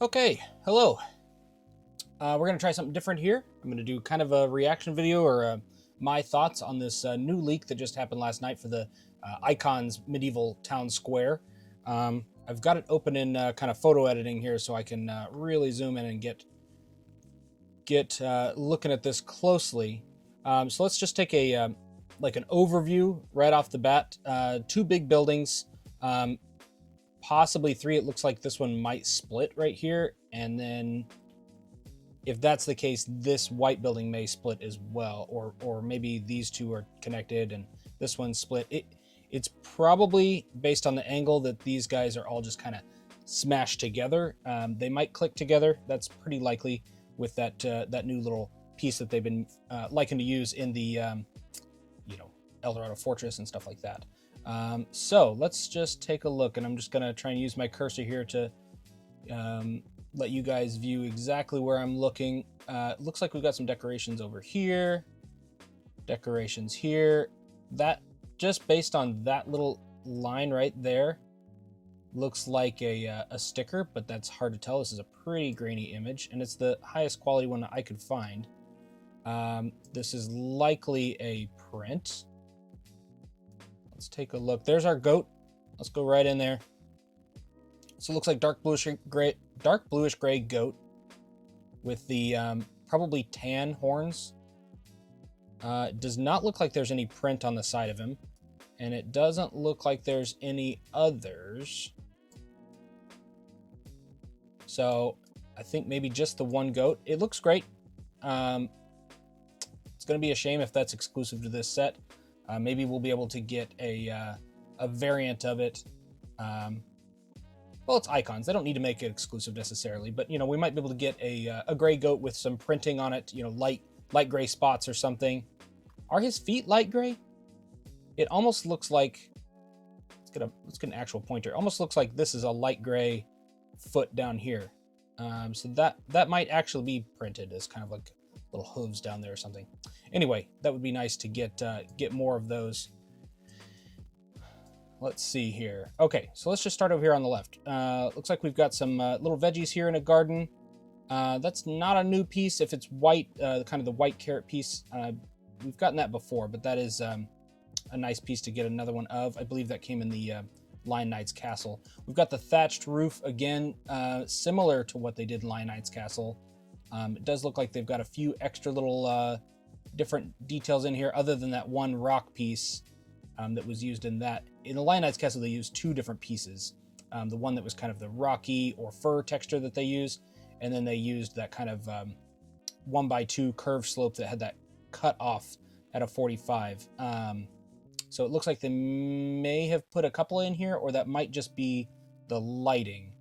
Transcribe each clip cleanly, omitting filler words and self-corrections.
Okay, hello. We're going to try something different here. I'm going to do kind of a reaction video or my thoughts on this new leak that just happened last night for the Icons Medieval Town Square. I've got it open in kind of photo editing here so I can really zoom in and get looking at this closely. So let's just take a like an overview right off the bat. Two big buildings, possibly three. It looks like this one might split right here, and then if that's the case, this white building may split as well, or maybe these two are connected and this one's split. It's probably based on the angle that these guys are all just kind of smashed together. They might click together. That's pretty likely with that new little piece that they've been liking to use in the El Dorado Fortress and stuff like that. So let's just take a look, and I'm just gonna try and use my cursor here to let you guys view exactly where I'm looking. Looks like we've got some decorations over here, decorations here. That, just based on that little line right there, looks like a sticker, but that's hard to tell. This is a pretty grainy image, and it's the highest quality one that I could find. This is likely a print. Let's take a look. There's our goat. Let's go right in there. So it looks like dark bluish gray goat with the probably tan horns. It does not look like there's any print on the side of him, and it doesn't look like there's any others. So I think maybe just the one goat. It looks great. It's going to be a shame if that's exclusive to this set. Maybe we'll be able to get a variant of it. Well, it's Icons. They don't need to make it exclusive necessarily, but we might be able to get a gray goat with some printing on it. Light gray spots or something. Are his feet light gray? It almost looks like, let's get an actual pointer. It almost looks like this is a light gray foot down here. So that might actually be printed as kind of like little hooves down there or something. Anyway, that would be nice to get more of those. Let's see here. Okay, so let's just start over here on the left. Looks like we've got some little veggies here in a garden. That's not a new piece. If it's white, kind of the white carrot piece, we've gotten that before, but that is a nice piece to get another one of. I believe that came in the Lion Knight's Castle. We've got the thatched roof again, similar to what they did in Lion Knight's Castle. It does look like they've got a few extra little different details in here, other than that one rock piece that was used in that. In the Lion Knight's Castle, they used two different pieces. The one that was kind of the rocky or fur texture that they use, and then they used that kind of 1x2 curved slope that had that cut off at a 45. So it looks like they may have put a couple in here, or that might just be the lighting.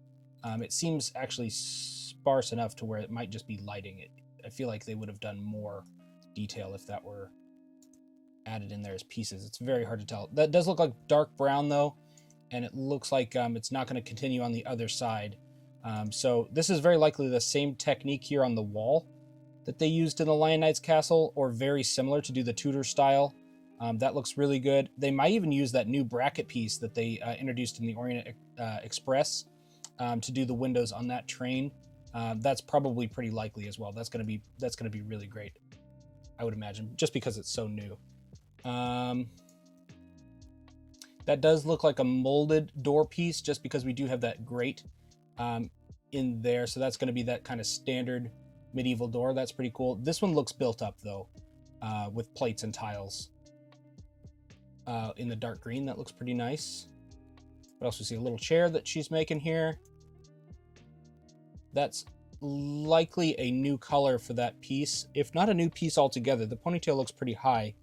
It seems actually sparse enough to where it might just be lighting. I feel like they would have done more detail if that were added in there as pieces. It's very hard to tell. That does look like dark brown though, and it looks like it's not going to continue on the other side. So this is very likely the same technique here on the wall that they used in the Lion Knight's Castle, or very similar, to do the Tudor style. That looks really good. They might even use that new bracket piece that they introduced in the Orient Express to do the windows on that train. That's probably pretty likely as well. That's gonna be really great, I would imagine, just because it's so new. That does look like a molded door piece, just because we do have that grate in there. So that's going to be that kind of standard medieval door. That's pretty cool. This one looks built up though, with plates and tiles in the dark green. That looks pretty nice. What else? We see a little chair that she's making here. That's likely a new color for that piece, if not a new piece altogether. The ponytail looks pretty high.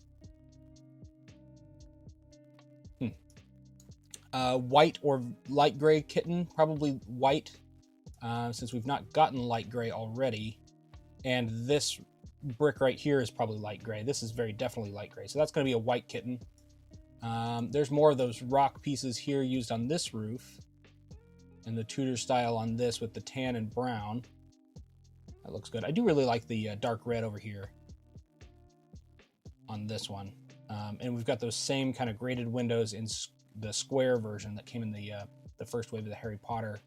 White or light gray kitten, probably white, since we've not gotten light gray already. And this brick right here is probably light gray. This is very definitely light gray. So that's going to be a white kitten. There's more of those rock pieces here used on this roof, and the Tudor style on this with the tan and brown. That looks good. I do really like the dark red over here on this one. And we've got those same kind of graded windows in the square version that came in the first wave of the Harry Potter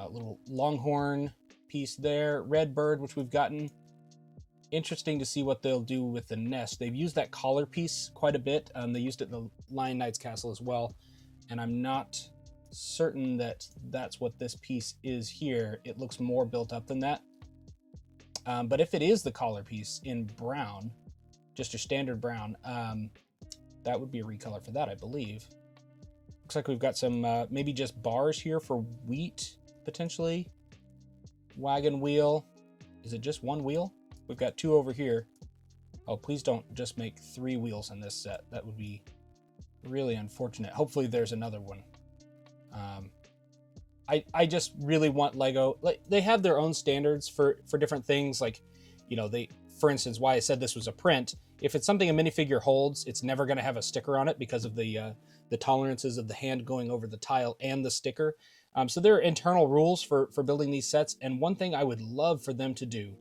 Little longhorn piece there. Red bird, which we've gotten. Interesting to see what they'll do with the nest. They've used that collar piece quite a bit. They used it in the Lion Knight's castle as well. And I'm not certain that that's what this piece is here. It looks more built up than that. But if it is the collar piece in brown, just your standard brown, that would be a recolor for that, I believe. Looks like we've got some maybe just bars here for wheat, potentially. Wagon wheel. Is it just one wheel? We've got two over here. Oh, please don't just make 3 wheels in this set. That would be really unfortunate. Hopefully there's another one. I just really want Lego. Like, they have their own standards for different things. Like, you know, for instance, why I said this was a print. If it's something a minifigure holds, it's never going to have a sticker on it because of the tolerances of the hand going over the tile and the sticker. So there are internal rules for building these sets. And one thing I would love for them to do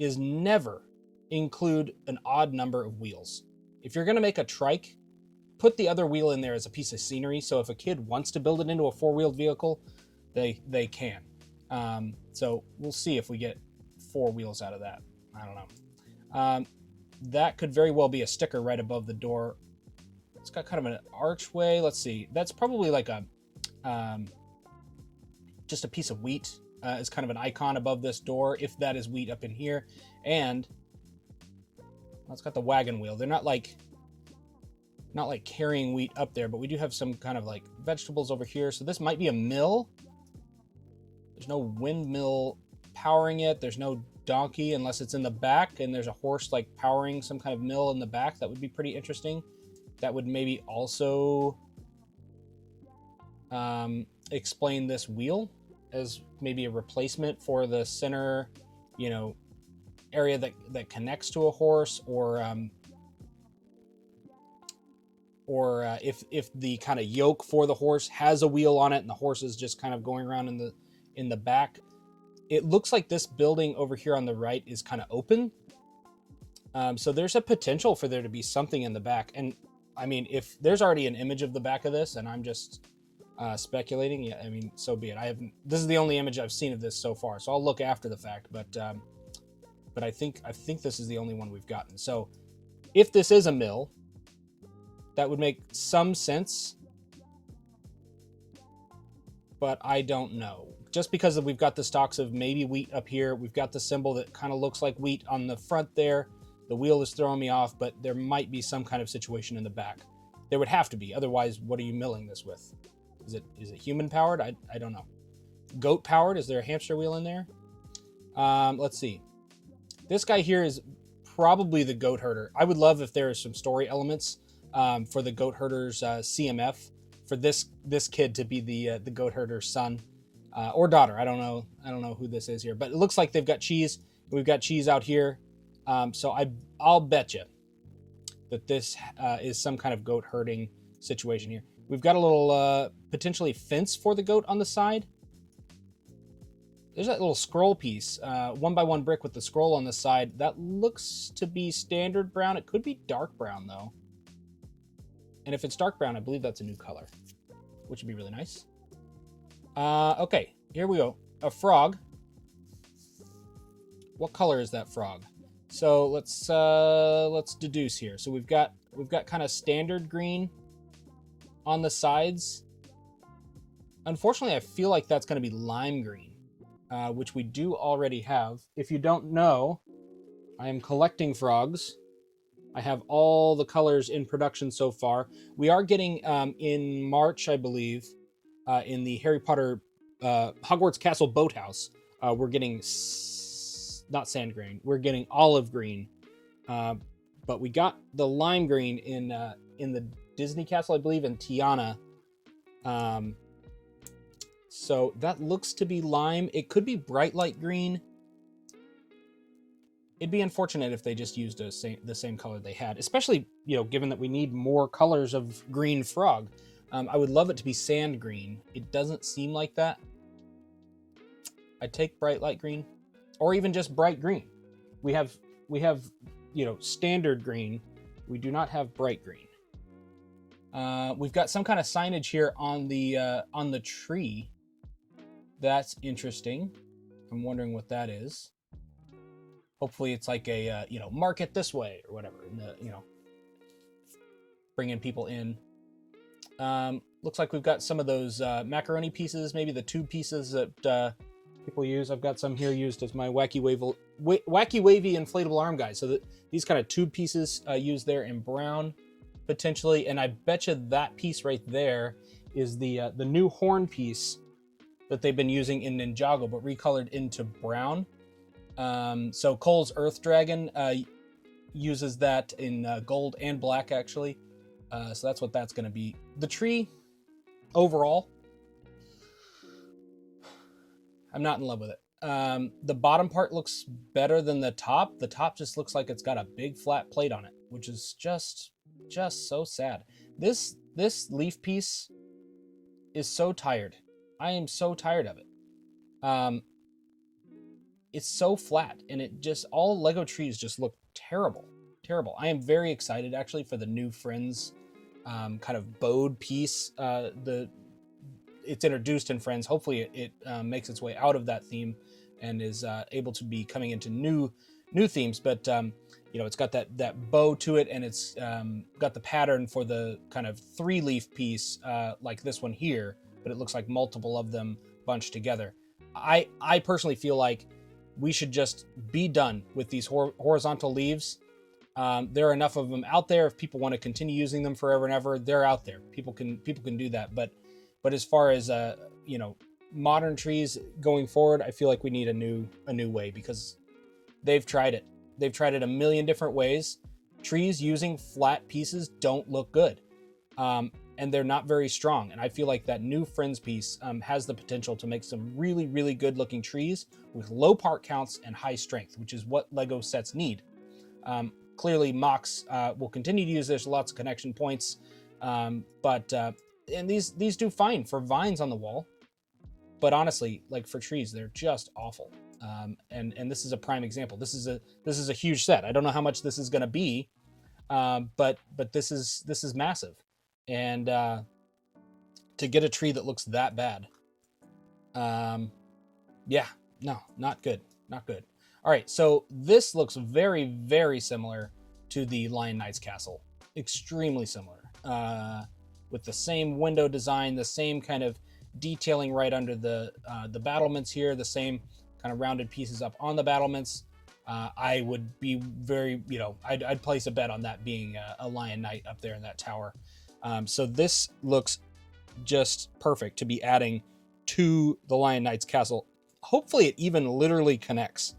is never include an odd number of wheels. If you're going to make a trike, put the other wheel in there as a piece of scenery. So if a kid wants to build it into a 4-wheeled vehicle, they can. So we'll see if we get 4 wheels out of that. I don't know. That could very well be a sticker right above the door. It's got kind of an archway. Let's see. That's probably like a just a piece of wheat. Is kind of an icon above this door, if that is wheat up in here. And well, it's got the wagon wheel. They're not like carrying wheat up there, but we do have some kind of like vegetables over here. So this might be a mill. There's no windmill powering it. There's no donkey unless it's in the back, and there's a horse like powering some kind of mill in the back. That would be pretty interesting. That would maybe also explain this wheel as maybe a replacement for the center, you know, area that connects to a horse, or if the kind of yoke for the horse has a wheel on it and the horse is just kind of going around in the back. It looks like this building over here on the right is kind of open. So there's a potential for there to be something in the back. And I mean, if there's already an image of the back of this and I'm just speculating, yeah, I mean, so be it. This is the only image I've seen of this so far, so I'll look after the fact, but I think this is the only one we've gotten. So if this is a mill, that would make some sense, but I don't know. Just because we've got the stalks of maybe wheat up here, we've got the symbol that kind of looks like wheat on the front there. The wheel is throwing me off, but there might be some kind of situation in the back. There would have to be, otherwise what are you milling this with? Is it human powered? I don't know. Goat powered? Is there a hamster wheel in there? Let's see. This guy here is probably the goat herder. I would love if there are some story elements for the goat herder's CMF, for this kid to be the goat herder's son or daughter. I don't know who this is here, but it looks like they've got cheese. We've got cheese out here. So I'll bet you that this is some kind of goat herding situation here. We've got a little potentially fence for the goat on the side. There's that little scroll piece, 1x1 brick with the scroll on the side. That looks to be standard brown. It could be dark brown though. And if it's dark brown, I believe that's a new color, which would be really nice. Okay, here we go. A frog. What color is that frog? So let's deduce here. So we've got kind of standard green on the sides. Unfortunately, I feel like that's going to be lime green, which we do already have. If you don't know, I am collecting frogs. I have all the colors in production so far. We are getting, in March, I believe, in the Harry Potter Hogwarts Castle Boathouse, we're getting, not sand green, we're getting olive green. But we got the lime green in the Disney Castle, I believe, in Tiana. So that looks to be lime. It could be bright light green. It'd be unfortunate if they just used the same color they had, especially, you know, given that we need more colors of green frog. I would love it to be sand green. It doesn't seem like that. I'd take bright light green, or even just bright green. We have, you know, standard green. We do not have bright green. We've got some kind of signage here on the tree. That's interesting. I'm wondering what that is. Hopefully it's like a, you know, market this way or whatever. You know, bringing people in. Looks like we've got some of those macaroni pieces, maybe the tube pieces that people use. I've got some here used as my wacky wavy inflatable arm guys. So these kind of tube pieces used there in brown, potentially. And I bet you that piece right there is the new horn piece that they've been using in Ninjago, but recolored into brown. So Cole's Earth Dragon uses that in gold and black, actually. So that's what that's going to be. The tree, overall, I'm not in love with it. The bottom part looks better than the top. The top just looks like it's got a big flat plate on it, which is just so sad. This leaf piece is so tired. I am so tired of it. It's so flat, and it just, all Lego trees just look terrible. I am very excited actually for the new Friends kind of bowed piece. It's introduced in Friends. Hopefully it makes its way out of that theme and is able to be coming into new themes. But you know, it's got that bow to it, and it's got the pattern for the kind of 3-leaf piece like this one here, but it looks like multiple of them bunched together. I personally feel like we should just be done with these horizontal leaves. There are enough of them out there. If people want to continue using them forever and ever, they're out there. People can do that. But as far as you know, modern trees going forward, I feel like we need a new way, because they've tried it. They've tried it a million different ways. Trees using flat pieces don't look good, and they're not very strong. And I feel like that new Friends piece has the potential to make some really, really good looking trees with low part counts and high strength, which is what Lego sets need. Clearly, MOCs will continue to use this. Lots of connection points, but and these do fine for vines on the wall. But honestly, like for trees, they're just awful. And this is a prime example. This is a huge set. I don't know how much this is going to be, but this is massive. And to get a tree that looks that bad, yeah, no, not good. All right, so this looks very, very similar to the Lion Knight's castle. Extremely similar. With the same window design, the same kind of detailing right under the battlements here, the same kind of rounded pieces up on the battlements. I would be very, you know, I'd place a bet on that being a Lion Knight up there in that tower. So this looks just perfect to be adding to the Lion Knight's castle. Hopefully it even literally connects.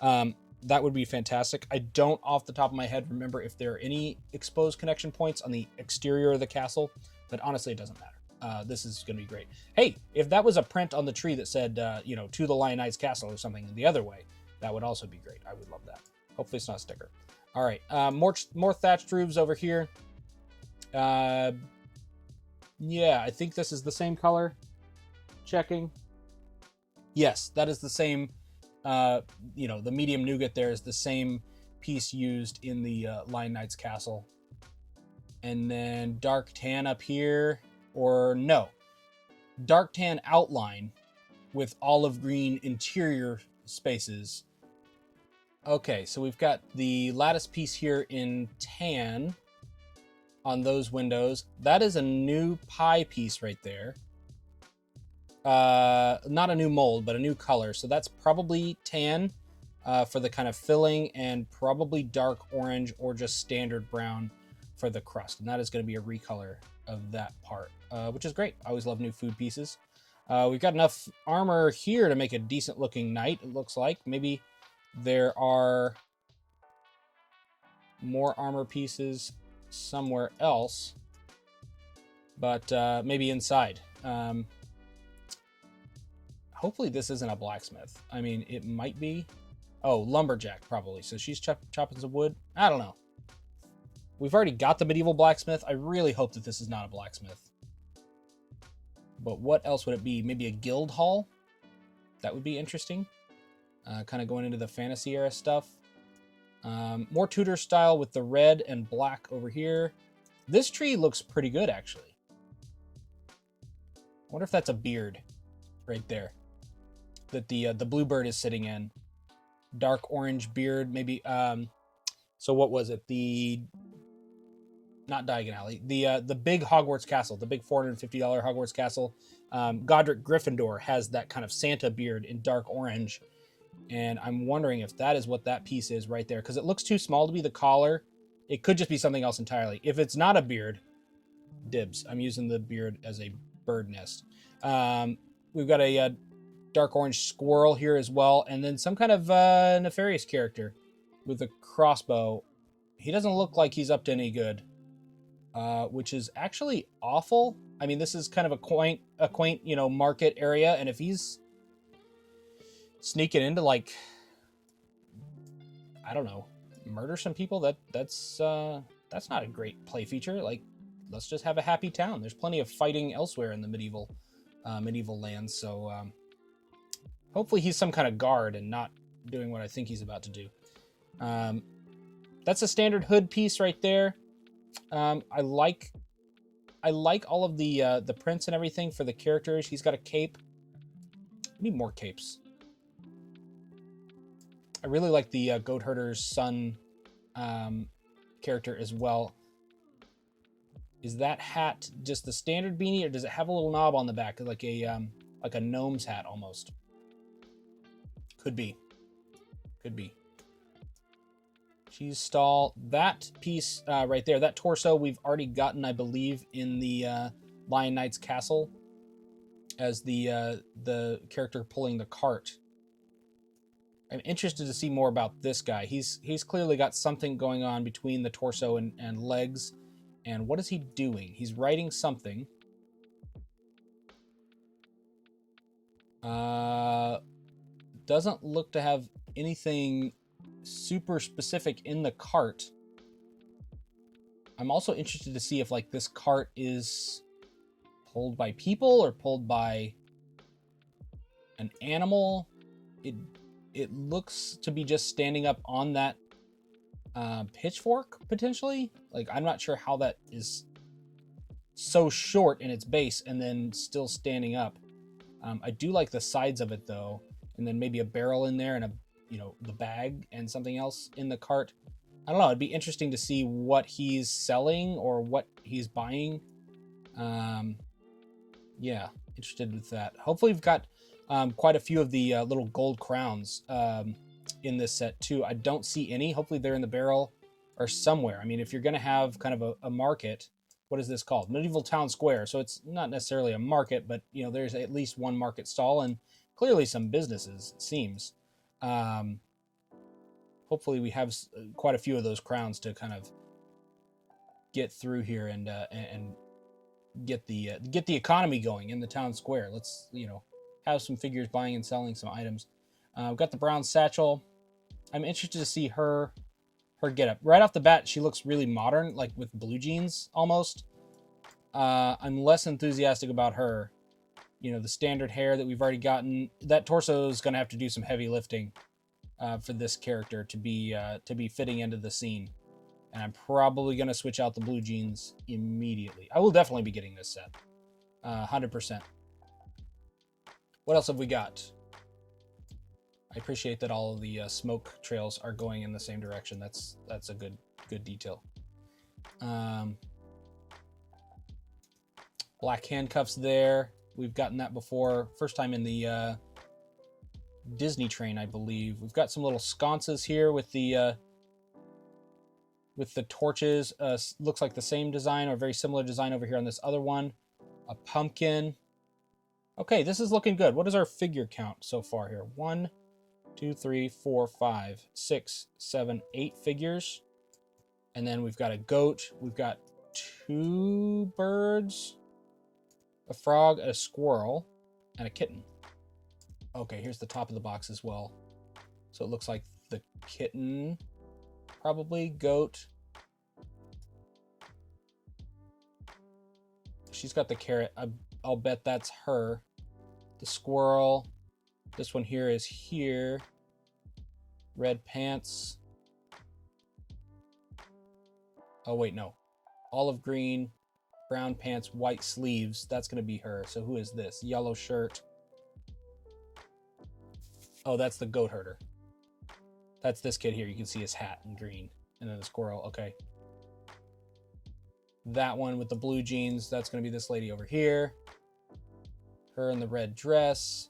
That would be fantastic. I don't, off the top of my head, remember if there are any exposed connection points on the exterior of the castle, but honestly, it doesn't matter. This is going to be great. Hey, if that was a print on the tree that said, you know, to the Lion Knight's castle or something the other way, that would also be great. I would love that. Hopefully it's not a sticker. All right, more thatched roofs over here. Yeah, I think this is the same color. Checking. Yes, that is the same. You know, the medium nougat there is the same piece used in the Lion Knight's castle. And then dark tan up here, or no, dark tan outline with olive green interior spaces. Okay, so we've got the lattice piece here in tan on those windows. That is a new pie piece right there. Not a new mold, but a new color. So that's probably tan for the kind of filling, and probably dark orange or just standard brown for the crust. And that is going to be a recolor of that part, which is great. I always love new food pieces. We've got enough armor here to make a decent looking knight, it looks like. Maybe there are more armor pieces somewhere else, but maybe inside. Hopefully this isn't a blacksmith. I mean, it might be. Oh, lumberjack, probably. So she's chopping some wood. I don't know. We've already got the medieval blacksmith. I really hope that this is not a blacksmith. But what else would it be? Maybe a guild hall? That would be interesting. Kind of going into the fantasy era stuff. More Tudor style with the red and black over here. This tree looks pretty good, actually. I wonder if that's a beard right there. that the bluebird is sitting in. Dark orange beard, maybe. So what was it? Not Diagon Alley. The big Hogwarts castle, the big $450 Hogwarts castle. Godric Gryffindor has that kind of Santa beard in dark orange, and I'm wondering if that is what that piece is right there, because it looks too small to be the collar. It could just be something else entirely. If it's not a beard, dibs. I'm using the beard as a bird nest. We've got a dark orange squirrel here as well, and then some kind of nefarious character with a crossbow. He doesn't look like he's up to any good, which is actually awful. I mean, this is kind of a quaint, market area, and if he's sneaking into, like, I don't know, murder some people, that's not a great play feature. Like, let's just have a happy town. There's plenty of fighting elsewhere in the medieval lands, so hopefully he's some kind of guard and not doing what I think he's about to do. That's a standard hood piece right there. I like all of the prints and everything for the characters. He's got a cape. I need more capes. I really like the goat herder's son character as well. Is that hat just the standard beanie, or does it have a little knob on the back, like a gnome's hat almost? Could be. Cheese stall. That piece right there, that torso, we've already gotten, I believe, in the Lion Knight's castle as the character pulling the cart. I'm interested to see more about this guy. He's clearly got something going on between the torso and legs. And what is he doing? He's writing something. Doesn't look to have anything super specific in the cart. I'm also interested to see if, like, this cart is pulled by people or pulled by an animal. It looks to be just standing up on that pitchfork, potentially. Like, I'm not sure how that is so short in its base and then still standing up. I do like the sides of it, though, and then maybe a barrel in there and the bag and something else in the cart. I don't know. It'd be interesting to see what he's selling or what he's buying. Yeah, interested with that. Hopefully we've got quite a few of the little gold crowns in this set too. I don't see any. Hopefully they're in the barrel or somewhere. I mean, if you're going to have kind of a market, what is this called? Medieval Town Square. So it's not necessarily a market, but there's at least one market stall and clearly some businesses, it seems. Hopefully we have quite a few of those crowns to kind of get through here and get the economy going in the town square. Let's have some figures buying and selling some items. We've got the brown satchel. I'm interested to see her getup. Right off the bat, she looks really modern, like with blue jeans almost. I'm less enthusiastic about her. The standard hair that we've already gotten. That torso is going to have to do some heavy lifting for this character to be fitting into the scene. And I'm probably going to switch out the blue jeans immediately. I will definitely be getting this set. 100%. What else have we got? I appreciate that all of the smoke trails are going in the same direction. That's a good detail. Black handcuffs there. We've gotten that before. First time in the Disney train, I believe. We've got some little sconces here with the torches. Looks like the same design or very similar design over here on this other one. A pumpkin. Okay, this is looking good. What is our figure count so far here? 1, 2, 3, 4, 5, 6, 7, 8 figures. And then we've got a goat. We've got 2 birds, a frog, a squirrel, and a kitten. Okay, here's the top of the box as well. So it looks like the kitten, probably goat. She's got the carrot. I'll bet that's her. The squirrel. This one here is here. Red pants. Oh, wait, no. Olive green, brown pants, white sleeves. That's going to be her. So who is this? Yellow shirt. Oh, that's the goat herder. That's this kid here. You can see his hat in green. And then the squirrel. Okay. That one with the blue jeans, that's going to be this lady over here. Her in the red dress.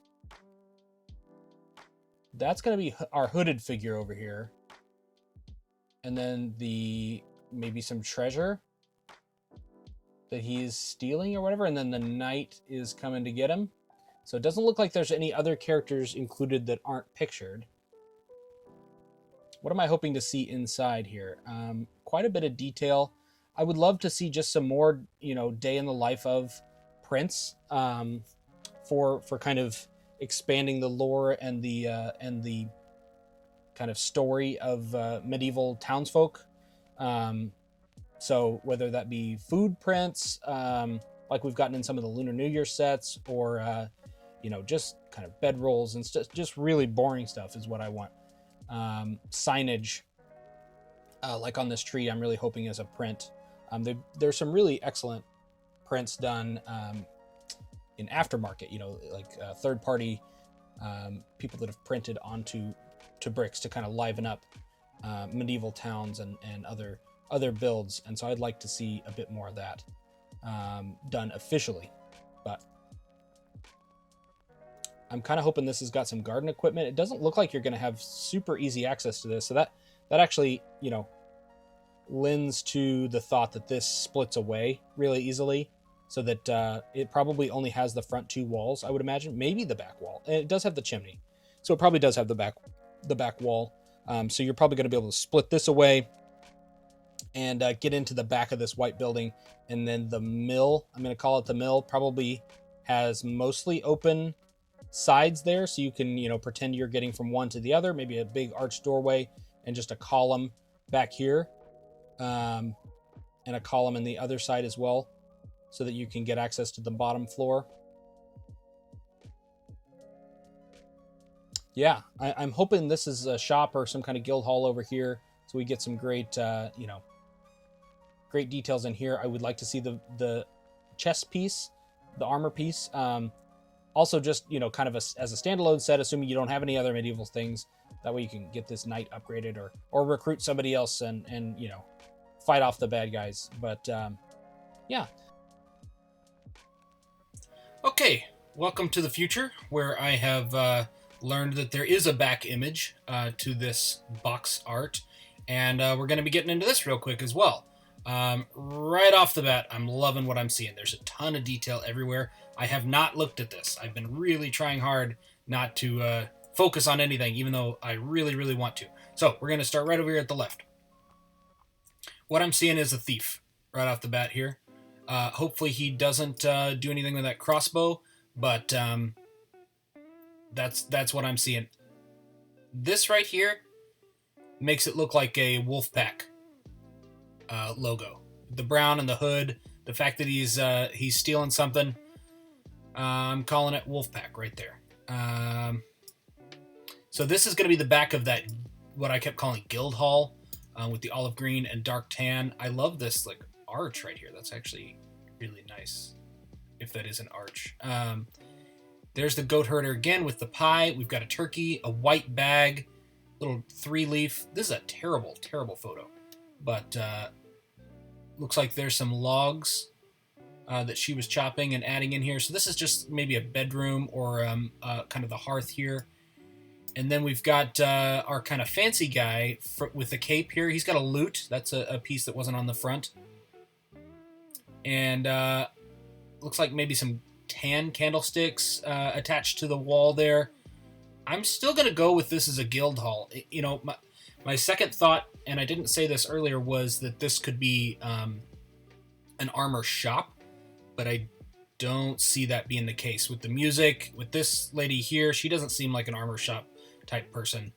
That's going to be our hooded figure over here. And then maybe some treasure that he's stealing or whatever. And then the knight is coming to get him. So it doesn't look like there's any other characters included that aren't pictured. What am I hoping to see inside here? Quite a bit of detail. I would love to see just some more, day in the life of Prince, for kind of expanding the lore and the kind of story of medieval townsfolk. So whether that be food prints, like we've gotten in some of the Lunar New Year sets, or just kind of bedrolls and just really boring stuff is what I want. Signage, like on this tree, I'm really hoping is a print. There's some really excellent prints done in aftermarket, like third-party people that have printed onto bricks to kind of liven up medieval towns and other builds. And so I'd like to see a bit more of that done officially. But I'm kind of hoping this has got some garden equipment. It doesn't look like you're going to have super easy access to this. So that actually, lends to the thought that this splits away really easily, so that it probably only has the front two walls, I would imagine. Maybe the back wall. And it does have the chimney. So it probably does have the back wall. So you're probably going to be able to split this away and get into the back of this white building. And then the mill, I'm going to call it the mill, probably has mostly open sides there. So you can, pretend you're getting from one to the other, maybe a big arched doorway and just a column back here. And a column in the other side as well, so that you can get access to the bottom floor. Yeah, I'm hoping this is a shop or some kind of guild hall over here, so we get some great, great details in here. I would like to see the chest piece, the armor piece. Also, just kind of as a standalone set, assuming you don't have any other medieval things. That way, you can get this knight upgraded or recruit somebody else and fight off the bad guys. But yeah. Okay, welcome to the future, where I have learned that there is a back image to this box art, and we're going to be getting into this real quick as well. Right off the bat, I'm loving what I'm seeing. There's a ton of detail everywhere. I have not looked at this. I've been really trying hard not to focus on anything, even though I really, really want to. So we're going to start right over here at the left. What I'm seeing is a thief right off the bat here. Hopefully he doesn't do anything with that crossbow, but that's what I'm seeing. This right here makes it look like a Wolfpack logo. The brown and the hood, the fact that he's stealing something, I'm calling it Wolfpack right there. So this is going to be the back of that, what I kept calling Guild Hall, with the olive green and dark tan. I love this arch right here. That's actually really nice, if that is an arch. There's the goat herder again with the pie. We've got a turkey, a white bag, little 3-leaf. This is a terrible, terrible photo. But looks like there's some logs that she was chopping and adding in here. So this is just maybe a bedroom or kind of the hearth here. And then we've got our kind of fancy guy with the cape here. He's got a lute. That's a piece that wasn't on the front. And looks like maybe some tan candlesticks attached to the wall there. I'm still going to go with this as a guild hall. My second thought, and I didn't say this earlier, was that this could be an armor shop. But I don't see that being the case. With the music, with this lady here, she doesn't seem like an armor shop type person.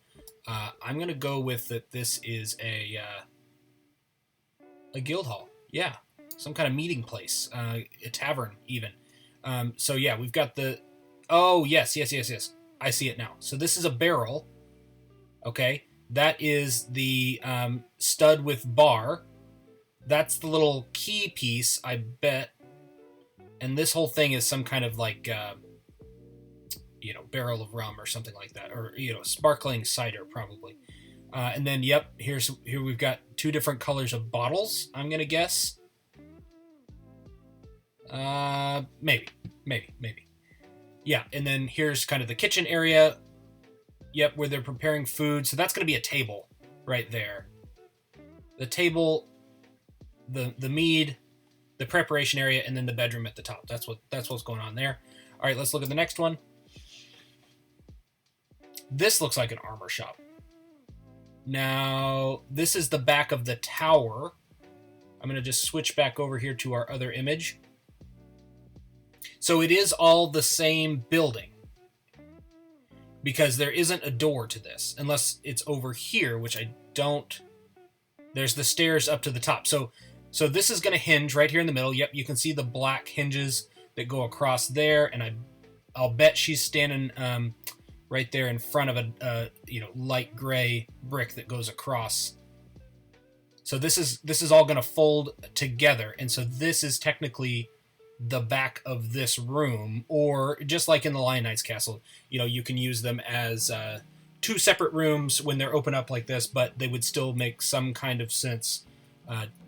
I'm going to go with that this is a guild hall. Yeah, some kind of meeting place, a tavern even. So yeah, we've got the... Oh, yes. I see it now. So this is a barrel. Okay, that is the stud with bar. That's the little key piece, I bet. And this whole thing is some kind of you know, barrel of rum or something like that, or, you know, sparkling cider probably. And then, yep, here we've got 2 different colors of bottles, I'm gonna guess. Maybe. Yeah, and then here's kind of the kitchen area. Yep, where they're preparing food. So that's gonna be a table right there. The table, the mead, the preparation area, and then the bedroom at the top. That's what's going on there. All right, let's look at the next one. This looks like an armor shop. Now, this is the back of the tower. I'm going to just switch back over here to our other image. So it is all the same building, because there isn't a door to this, unless it's over here, which I don't... There's the stairs up to the top. So this is going to hinge right here in the middle. Yep, you can see the black hinges that go across there, and I'll bet she's standing right there in front of a you know, light gray brick that goes across. So this is all going to fold together, and so this is technically the back of this room, or just like in the Lion Knight's castle, you know, you can use them as 2 separate rooms when they're open up like this, but they would still make some kind of sense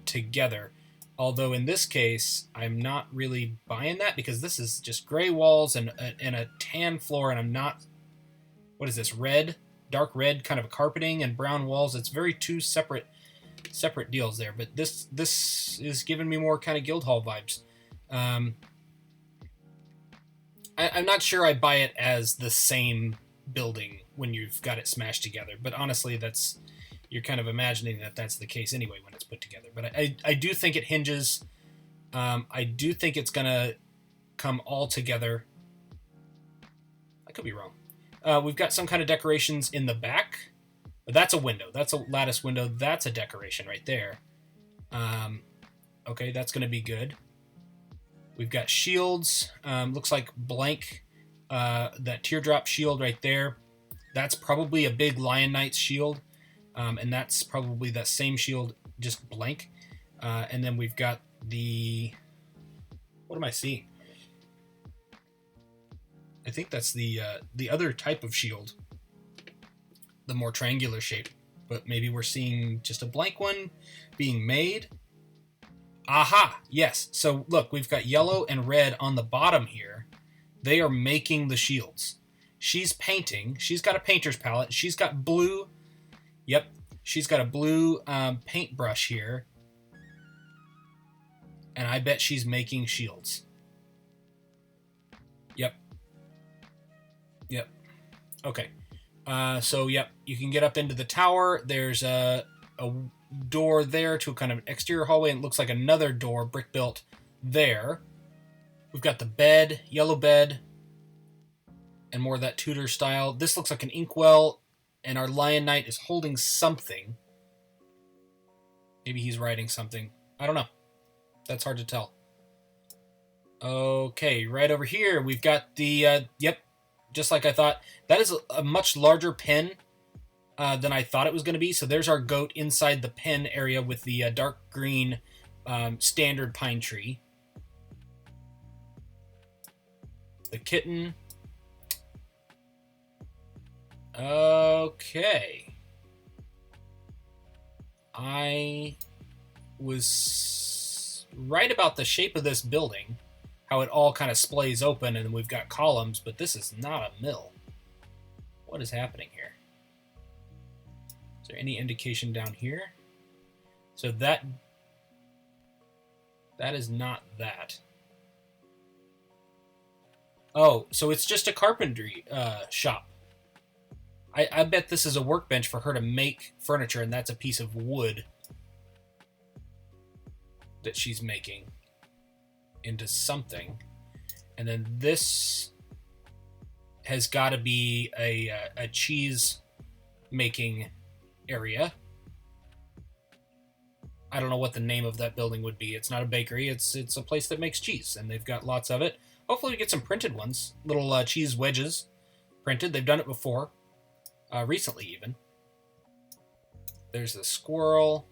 together. Although in this case, I'm not really buying that, because this is just gray walls and a tan floor, and I'm not... What is this? Red? Dark red kind of carpeting and brown walls. It's very 2 separate deals there. But this is giving me more kind of Guildhall vibes. I'm not sure I buy it as the same building when you've got it smashed together. But honestly, you're kind of imagining that that's the case anyway when it's put together. But I do think it hinges. I do think it's going to come all together. I could be wrong. We've got some kind of decorations in the back. That's a window. That's a lattice window. That's a decoration right there. Okay, that's going to be good. We've got shields. Looks like blank. That teardrop shield right there. That's probably a big Lion Knight's shield. And that's probably that same shield, just blank. And then we've got the... What am I seeing? I think that's the other type of shield, the more triangular shape. But maybe we're seeing just a blank one being made. Aha! Yes. So look, we've got yellow and red on the bottom here. They are making the shields. She's painting. She's got a painter's palette. She's got blue. Yep. She's got a blue paintbrush here. And I bet she's making shields. Yep. Yep. Okay. So, yep, you can get up into the tower. There's a door there to a kind of an exterior hallway, and it looks like another door, brick built, there. We've got the bed, yellow bed, and more of that Tudor style. This looks like an inkwell, and our Lion Knight is holding something. Maybe he's writing something. I don't know. That's hard to tell. Okay, right over here, we've got the, yep, just like I thought. That is a much larger pen than I thought it was going to be. So there's our goat inside the pen area with the dark green standard pine tree. The kitten. Okay. I was right about the shape of this building. How it all kind of splays open, and we've got columns, but this is not a mill. What is happening here? Is there any indication down here? So that is not that. Oh, so it's just a carpentry shop. I bet this is a workbench for her to make furniture, and that's a piece of wood that she's making into something. And then this has got to be a cheese making area. I don't know what the name of that building would be. It's not a bakery. It's a place that makes cheese, and they've got lots of it. Hopefully we get some printed ones. Little cheese wedges printed. They've done it before. Recently even. There's the squirrel.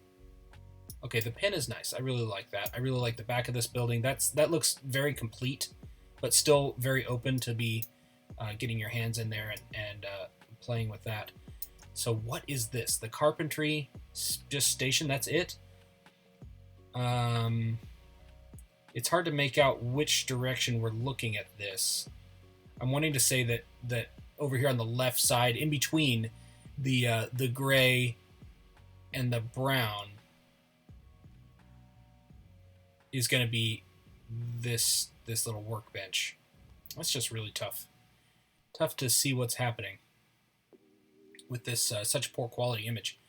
Okay, the pin is nice. I really like that. I really like the back of this building. That looks very complete, but still very open to be getting your hands in there and playing with that. So what is this? The carpentry just station, that's it? It's hard to make out which direction we're looking at this. I'm wanting to say that over here on the left side, in between the gray and the brown, is going to be this little workbench. That's just really tough. Tough to see what's happening with this such poor quality image.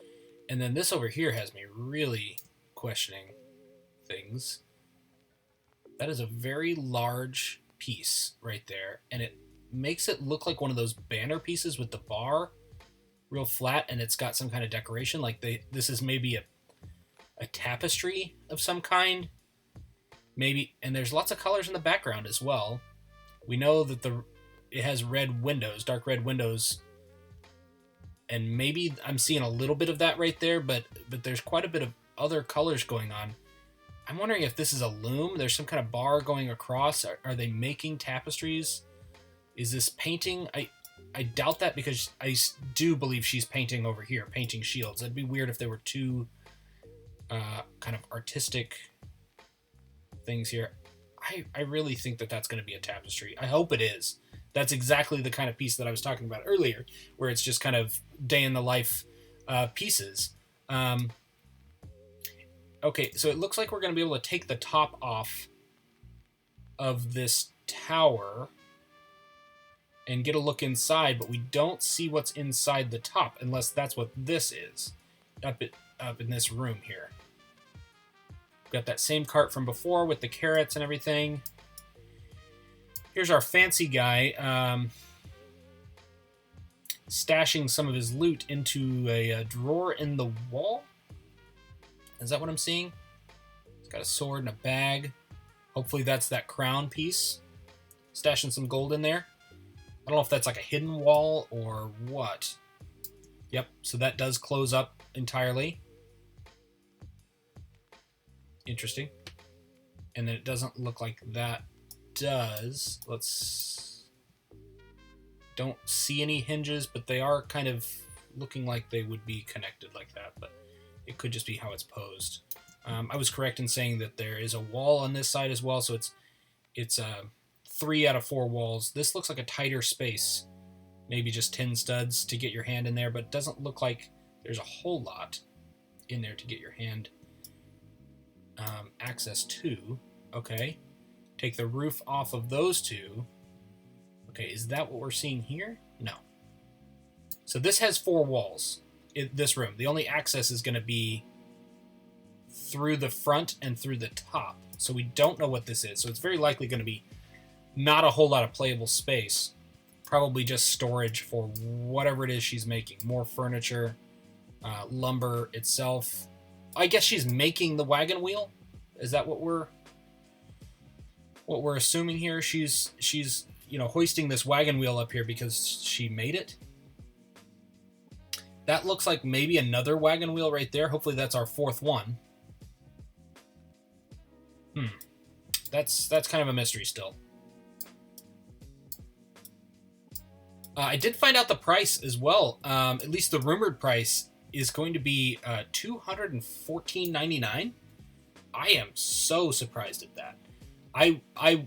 And then this over here has me really questioning things. That is a very large piece right there, and it makes it look like one of those banner pieces with the bar real flat, and it's got some kind of decoration. Like this is maybe a tapestry of some kind. Maybe, and there's lots of colors in the background as well. We know that it has red windows, dark red windows, and maybe I'm seeing a little bit of that right there, but there's quite a bit of other colors going on. I'm wondering if this is a loom. There's some kind of bar going across. Are they making tapestries? Is this painting? I doubt that, because I do believe she's painting over here, painting shields. It'd be weird if they were two kind of artistic things here. I really think that that's going to be a tapestry. I hope it is. That's exactly the kind of piece that I was talking about earlier, where it's just kind of day in the life pieces. Okay, so it looks like we're going to be able to take the top off of this tower and get a look inside, but we don't see what's inside the top, unless that's what this is, up in this room here. Got that same cart from before with the carrots and everything. Here's our fancy guy stashing some of his loot into a drawer in the wall. Is that what I'm seeing? He's got a sword and a bag. Hopefully that's that crown piece. Stashing some gold in there. I don't know if that's like a hidden wall or what. Yep, so that does close up entirely. Interesting. And then it doesn't look like that does. Don't see any hinges, but they are kind of looking like they would be connected like that, but it could just be how it's posed. I was correct in saying that there is a wall on this side as well, so it's 3 out of 4 walls. This looks like a tighter space. Maybe just 10 studs to get your hand in there, but it doesn't look like there's a whole lot in there to get your hand access to. Okay. Take the roof off of those two. Okay, is that what we're seeing here? No. So this has 4 walls in this room. The only access is going to be through the front and through the top. So we don't know what this is. So it's very likely going to be not a whole lot of playable space. Probably just storage for whatever it is she's making. More furniture, lumber itself. I guess she's making the wagon wheel. Is that what we're assuming here? She's hoisting this wagon wheel up here because she made it. That looks like maybe another wagon wheel right there. Hopefully that's our 4th one. That's kind of a mystery still. I did find out the price as well. At least the rumored price is going to be $214.99. I am so surprised at that. I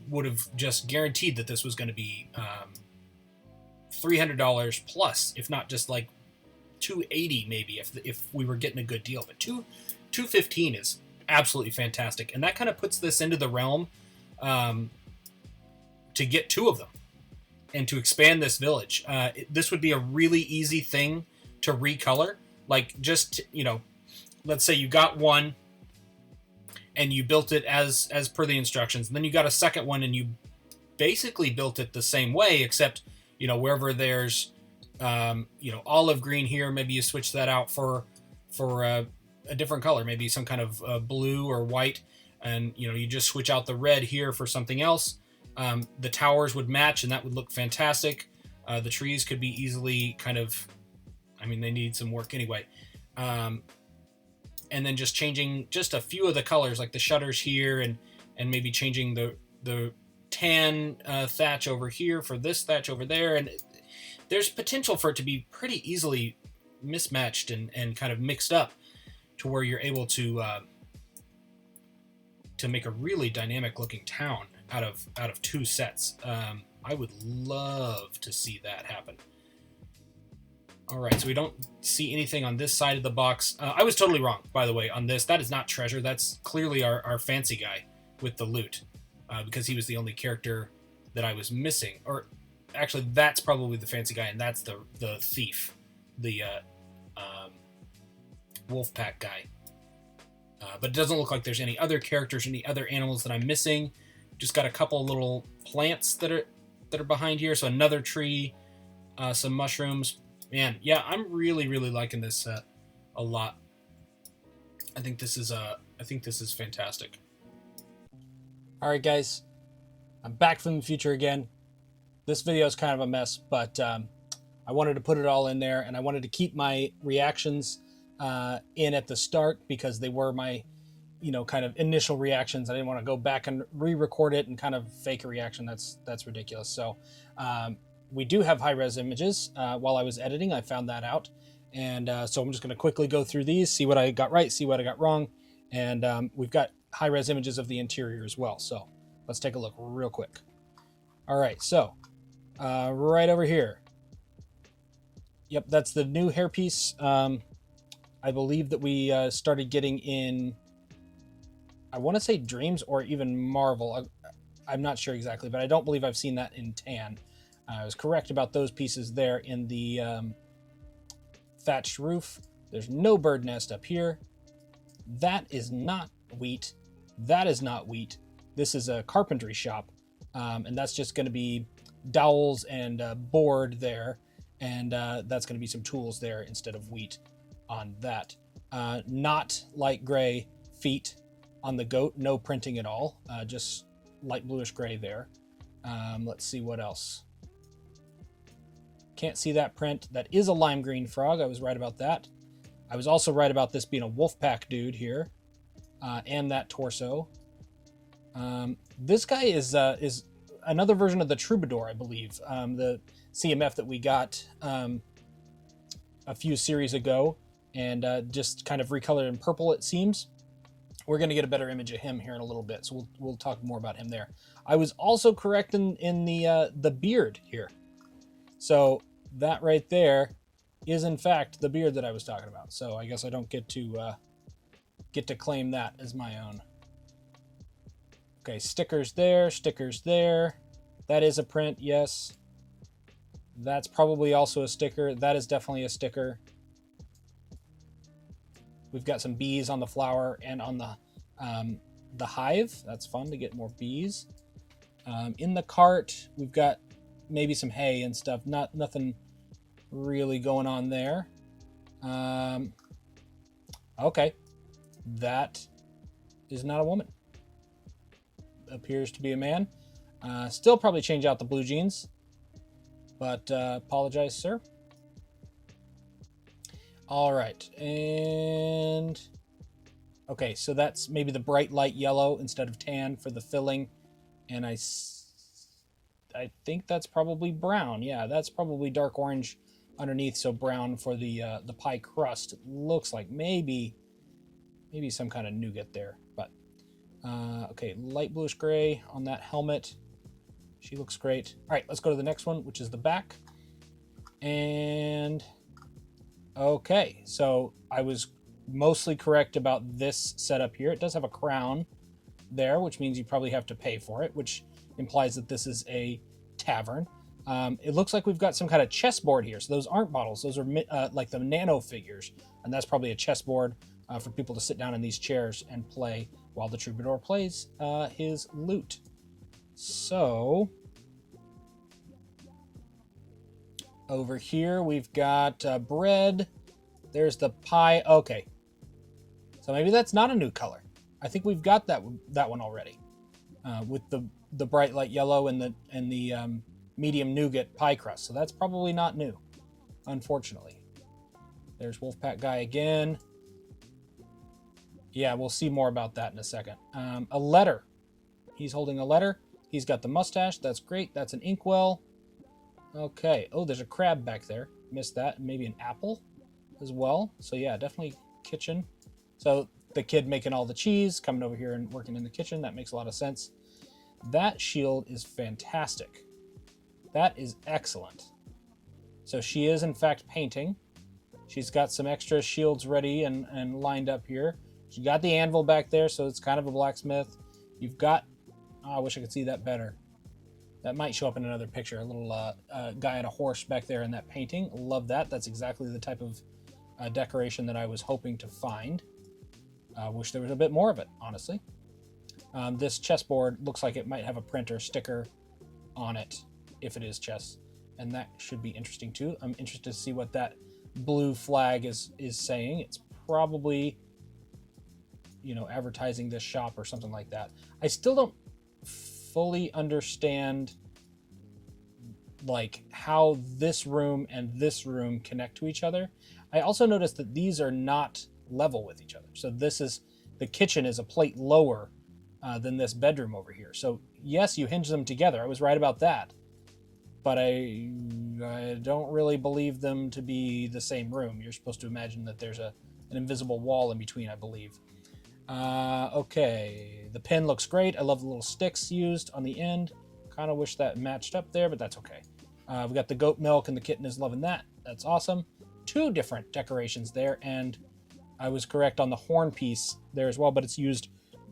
would have just guaranteed that this was going to be $300 plus, if not just like $280 maybe, if we were getting a good deal. But $215 is absolutely fantastic, and that kind of puts this into the realm to get 2 of them and to expand this village. This would be a really easy thing to recolor. Like, just, let's say you got one and you built it as per the instructions, and then you got a second one and you basically built it the same way, except, wherever there's olive green here, maybe you switch that out for a different color, maybe some kind of blue or white, and you just switch out the red here for something else. The towers would match, and that would look fantastic. The trees could be easily kind of, they need some work anyway. And then just changing just a few of the colors, like the shutters here, and maybe changing the tan thatch over here for this thatch over there, and there's potential for it to be pretty easily mismatched and kind of mixed up to where you're able to make a really dynamic looking town out of two sets. I would love to see that happen. All right, so we don't see anything on this side of the box. I was totally wrong, by the way, on this. That is not treasure. That's clearly our fancy guy with the loot, because he was the only character that I was missing. Or actually, that's probably the fancy guy, and that's the thief, the wolf pack guy. But it doesn't look like there's any other characters, any other animals that I'm missing. Just got a couple little plants that are behind here. So another tree, some mushrooms. Man, yeah, I'm really, really liking this set a lot. I think this is fantastic. All right, guys, I'm back from the future again. This video is kind of a mess, but I wanted to put it all in there, and I wanted to keep my reactions in at the start because they were my, kind of initial reactions. I didn't want to go back and re-record it and kind of fake a reaction. That's ridiculous. So we do have high-res images. While I was editing, I found that out. And so I'm just going to quickly go through these, see what I got right, see what I got wrong. And we've got high-res images of the interior as well. So let's take a look real quick. All right, so right over here. Yep, that's the new hairpiece. I believe that we started getting in, I want to say Dreams or even Marvel. I'm not sure exactly, but I don't believe I've seen that in Tan. I was correct about those pieces there in the thatched roof. There's no bird nest up here. That is not wheat. That is not wheat. This is a carpentry shop, and that's just going to be dowels and board there, and that's going to be some tools there instead of wheat on that. Not light gray feet on the goat. No printing at all. Just light bluish gray there. Let's see what else. Can't see that print. That is a lime green frog. I was right about that. I was also right about this being a wolf pack dude here, and that torso. This guy is another version of the Troubadour, I believe. The CMF that we got a few series ago, and just kind of recolored in purple, it seems. We're going to get a better image of him here in a little bit, so we'll talk more about him there. I was also correct in the beard here. So that right there is in fact the beard that I was talking about. So I guess I don't get to claim that as my own. Okay, stickers there, stickers there. That is a print, yes. That's probably also a sticker. That is definitely a sticker. We've got some bees on the flower and on the hive. That's fun to get more bees. In the cart, we've got maybe some hay and stuff. Nothing really going on there. Okay, that is not a woman. Appears to be a man. Still probably change out the blue jeans, but apologize, sir. All right, and okay, so that's maybe the bright light yellow instead of tan for the filling, and I think that's probably brown. Yeah, that's probably dark orange underneath, so brown for the pie crust. It looks like maybe some kind of nougat there, but okay, light bluish gray on that helmet. She looks great. All right, let's go to the next one, which is the back. And okay, so I was mostly correct about this setup here. It does have a crown there, which means you probably have to pay for it, which implies that this is a tavern. It looks like we've got some kind of chessboard here. So those aren't bottles. Those are like the nano figures. And that's probably a chessboard for people to sit down in these chairs and play while the troubadour plays his lute. So over here we've got bread. There's the pie. Okay, so maybe that's not a new color. I think we've got that one already with the bright light yellow and the medium nougat pie crust. So that's probably not new, unfortunately. There's Wolfpack guy again. Yeah, we'll see more about that in a second. A letter. He's holding a letter. He's got the mustache. That's great. That's an inkwell. Okay. Oh, there's a crab back there. Missed that. Maybe an apple as well. So yeah, definitely kitchen. So the kid making all the cheese, coming over here and working in the kitchen. That makes a lot of sense. That shield is fantastic. That is excellent. So she is, in fact, painting. She's got some extra shields ready and lined up here. She's got the anvil back there, so it's kind of a blacksmith. You've got... Oh, I wish I could see that better. That might show up in another picture. A little guy on a horse back there in that painting. Love that. That's exactly the type of decoration that I was hoping to find. Wish there was a bit more of it, honestly. This chessboard looks like it might have a print or sticker on it, if it is chess. And that should be interesting too. I'm interested to see what that blue flag is saying. It's probably, you know, advertising this shop or something like that. I still don't fully understand like how this room and this room connect to each other. I also noticed that these are not level with each other. So this is, the kitchen is a plate lower than this bedroom over here. So yes, you hinge them together. I was right about that. But I don't really believe them to be the same room. You're supposed to imagine that there's an invisible wall in between, I believe. Okay, the pin looks great. I love the little sticks used on the end. Kind of wish that matched up there, but that's okay. We got the goat milk and the kitten is loving that. That's awesome. 2 different decorations there, and I was correct on the horn piece there as well, but it's used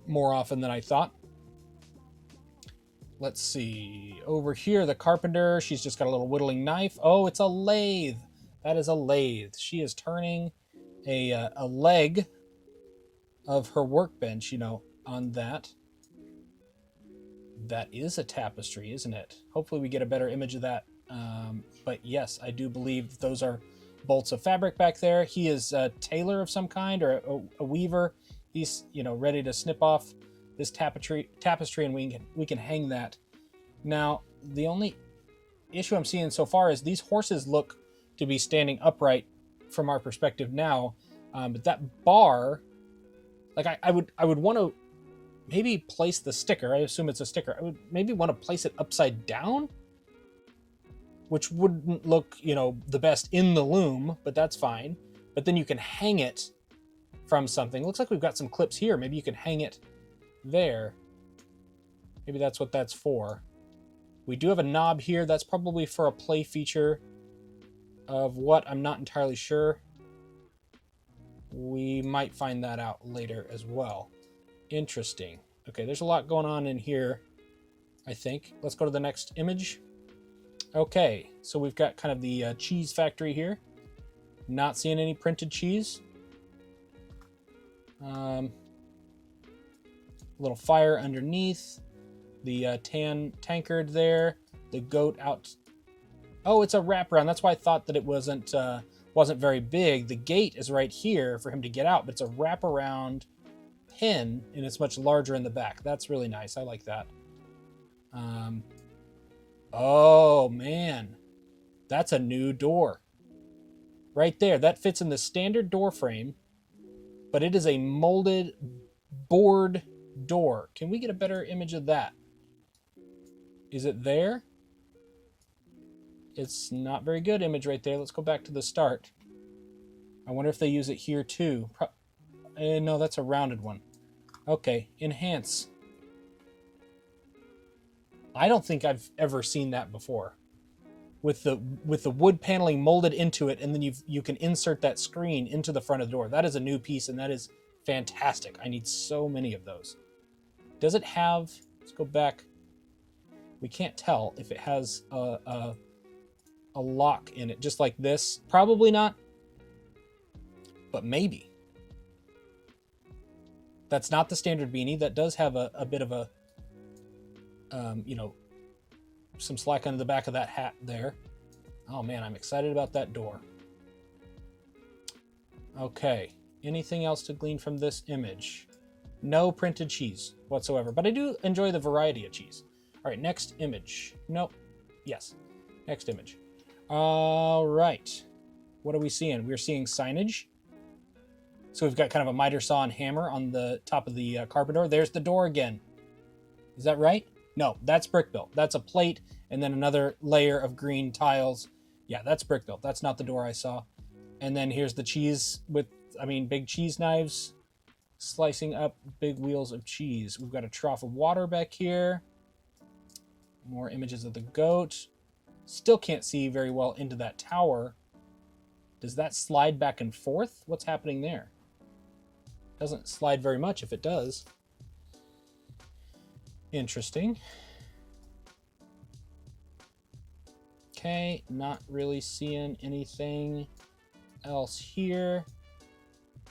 more often than I thought. Let's see. Over here, the carpenter, she's just got a little whittling knife. Oh, it's a lathe. That is a lathe. She is turning a leg of her workbench, you know, on that. That is a tapestry, isn't it? Hopefully we get a better image of that. But yes, I do believe those are bolts of fabric back there. He is a tailor of some kind, or a weaver. He's, you know, ready to snip off this tapestry, and we can hang that. Now, the only issue I'm seeing so far is these horses look to be standing upright from our perspective now, but that bar, like I would want to maybe place the sticker. I assume it's a sticker. I would maybe want to place it upside down, which wouldn't look, you know, the best in the loom, but that's fine. But then you can hang it from something. Looks like we've got some clips here. Maybe you can hang it there. Maybe that's what that's for. We do have a knob here. That's probably for a play feature of what, I'm not entirely sure. We might find that out later as well. Interesting. Okay, there's a lot going on in here, I think. Let's go to the next image. Okay, so we've got kind of the cheese factory here. Not seeing any printed cheese. Little fire underneath, the tan tankard there, the goat out. Oh, it's a wraparound. That's why I thought that it wasn't very big. The gate is right here for him to get out, but it's a wraparound pin, and it's much larger in the back. That's really nice. I like that. Oh man, that's a new door right there. That fits in the standard door frame, but it is a molded board door. Can we get a better image of that? Is it there? It's not very good image right there. Let's go back to the start. I wonder if they use it here too. No, that's a rounded one. Okay, enhance. I don't think I've ever seen that before. With the wood paneling molded into it, and then you can insert that screen into the front of the door. That is a new piece, and that is fantastic. I need so many of those. Does it have... Let's go back. We can't tell if it has a lock in it, just like this. Probably not, but maybe. That's not the standard beanie. That does have a bit of a, you know, some slack under the back of that hat there. Oh man, I'm excited about that door. Okay, anything else to glean from this image? No printed cheese whatsoever, but I do enjoy the variety of cheese. All right, next image. Nope. Yes, next image. All right, what are we seeing? We're seeing signage. So we've got kind of a miter saw and hammer on the top of the carpet door. There's the door again. Is that right? No, that's brick built. That's a plate and then another layer of green tiles. Yeah, that's brick built. That's not the door I saw. And then here's the cheese with, I mean, big cheese knives slicing up big wheels of cheese. We've got a trough of water back here. More images of the goat. Still can't see very well into that tower. Does that slide back and forth? What's happening there? Doesn't slide very much if it does. Interesting. Okay, not really seeing anything else here.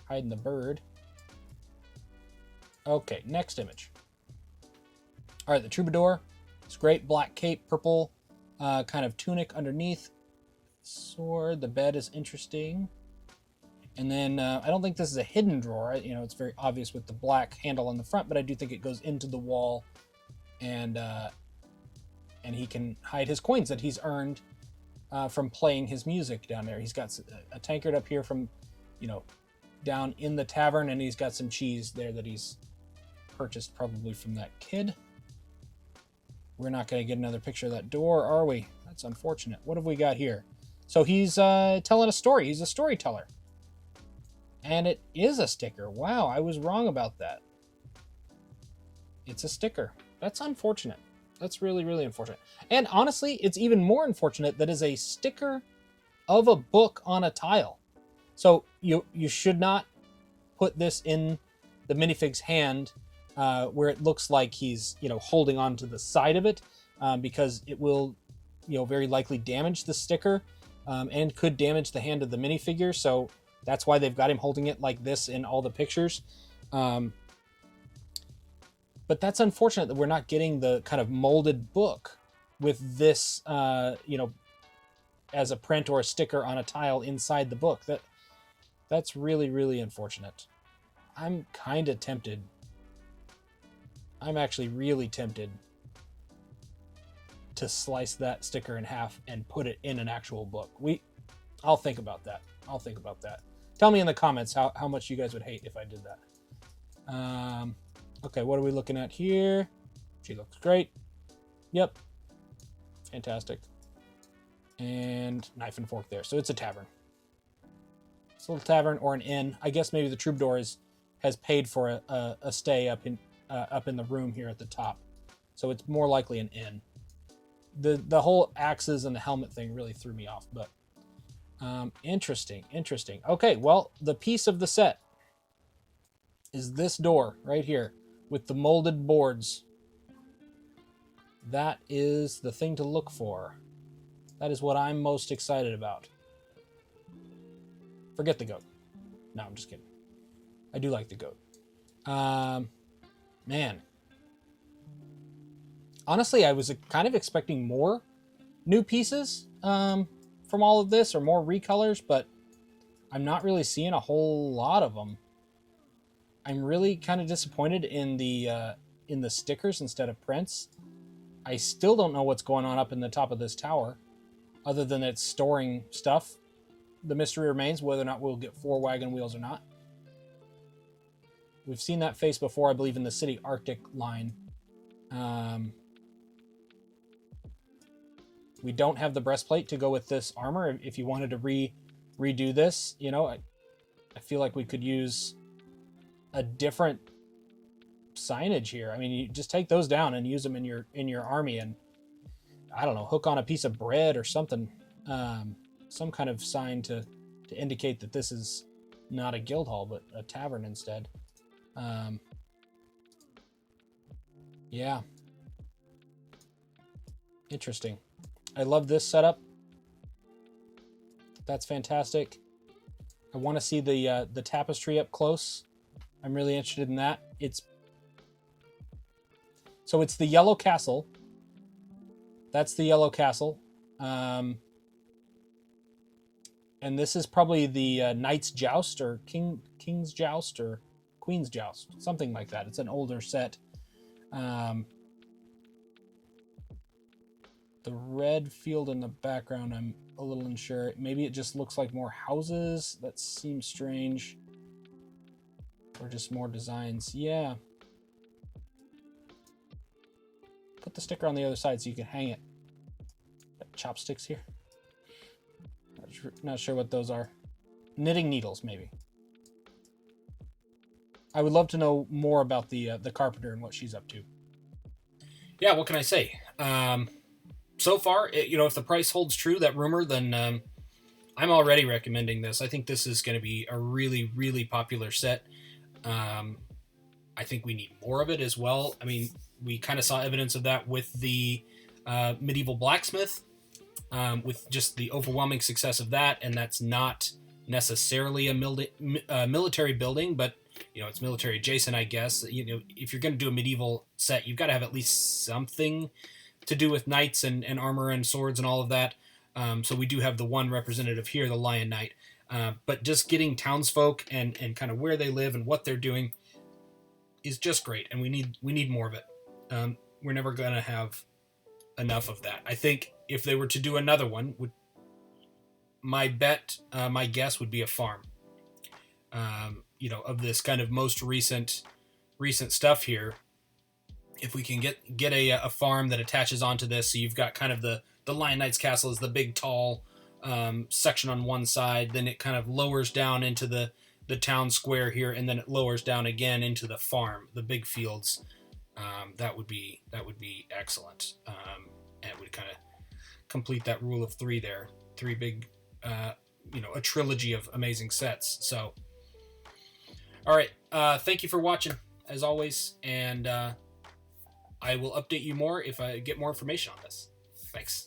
Hiding the bird. Okay, next image. All right, the troubadour. It's great. Black cape, purple kind of tunic underneath. Sword. The bed is interesting. And then I don't think this is a hidden drawer. You know, it's very obvious with the black handle on the front, but I do think it goes into the wall, and he can hide his coins that he's earned from playing his music down there. He's got a tankard up here from, you know, down in the tavern, and he's got some cheese there that he's purchased probably from that kid. We're not going to get another picture of that door, are we? That's unfortunate. What have we got here? So he's telling a story. He's a storyteller. And it is a sticker. Wow, I was wrong about that. It's a sticker. That's unfortunate. That's really, really unfortunate. And honestly, it's even more unfortunate that is a sticker of a book on a tile. So you should not put this in the minifig's hand where it looks like he's, you know, holding on to the side of it, because it will, you know, very likely damage the sticker and could damage the hand of the minifigure. So that's why they've got him holding it like this in all the pictures. But that's unfortunate that we're not getting the kind of molded book with this, you know, as a print or a sticker on a tile inside the book. That's really, really unfortunate. I'm kind of tempted. I'm actually really tempted to slice that sticker in half and put it in an actual book. I'll think about that. I'll think about that. Tell me in the comments how much you guys would hate if I did that. Okay, what are we looking at here? She looks great. Yep. Fantastic. And knife and fork there. So it's a tavern. It's a little tavern or an inn. I guess maybe the troubadour has paid for a stay up in the room here at the top. So it's more likely an inn. The whole axes and the helmet thing really threw me off, but interesting. Okay, well, the piece of the set is this door right here with the molded boards. That is the thing to look for. That is what I'm most excited about. Forget the goat. No, I'm just kidding. I do like the goat. Man. Honestly, I was kind of expecting more new pieces from all of this, or more recolors, but I'm not really seeing a whole lot of them. I'm really kind of disappointed in the stickers instead of prints. I still don't know what's going on up in the top of this tower, other than it's storing stuff. The mystery remains whether or not we'll get 4 wagon wheels or not. We've seen that face before, I believe, in the City Arctic line. We don't have the breastplate to go with this armor. If you wanted to redo this, you know, I feel like we could use a different signage here. I mean, you just take those down and use them in your army, and I don't know, hook on a piece of bread or something, some kind of sign to indicate that this is not a guild hall but a tavern instead. Yeah, interesting. I love this setup. That's fantastic. I want to see the tapestry up close. I'm really interested in that. It's the Yellow Castle. That's the Yellow Castle. And this is probably the Knight's Joust, or King's Joust, or Queen's Joust, something like that. It's an older set. The red field in the background, I'm a little unsure. Maybe it just looks like more houses. That seems strange. Or just more designs. Yeah. put the sticker on the other side so you can hang it. Got chopsticks here. Not sure what those are. Knitting needles, maybe. I would love to know more about the carpenter and what she's up to. Yeah, what can I say? So far, if the price holds true, that rumor, then I'm already recommending this. I think this is going to be a really, really popular set. I think we need more of it as well. I mean, we kind of saw evidence of that with the medieval blacksmith, with just the overwhelming success of that, and that's not necessarily a military building, but it's military adjacent, I guess. If you're going to do a medieval set, you've got to have at least something to do with knights and armor and swords and all of that. So we do have the one representative here, the Lion Knight. But just getting townsfolk and kind of where they live and what they're doing is just great, and we need more of it. We're never going to have enough of that. I think if they were to do another one, my guess would be a farm. Of this kind of most recent stuff here. If we can get a farm that attaches onto this, so you've got kind of the Lion Knight's castle is the big tall section on one side, then it kind of lowers down into the town square here, and then it lowers down again into the farm, the big fields. That would be excellent, and it would kind of complete that rule of three there. Three big, a trilogy of amazing sets. So, all right, thank you for watching as always, and I will update you more if I get more information on this. Thanks.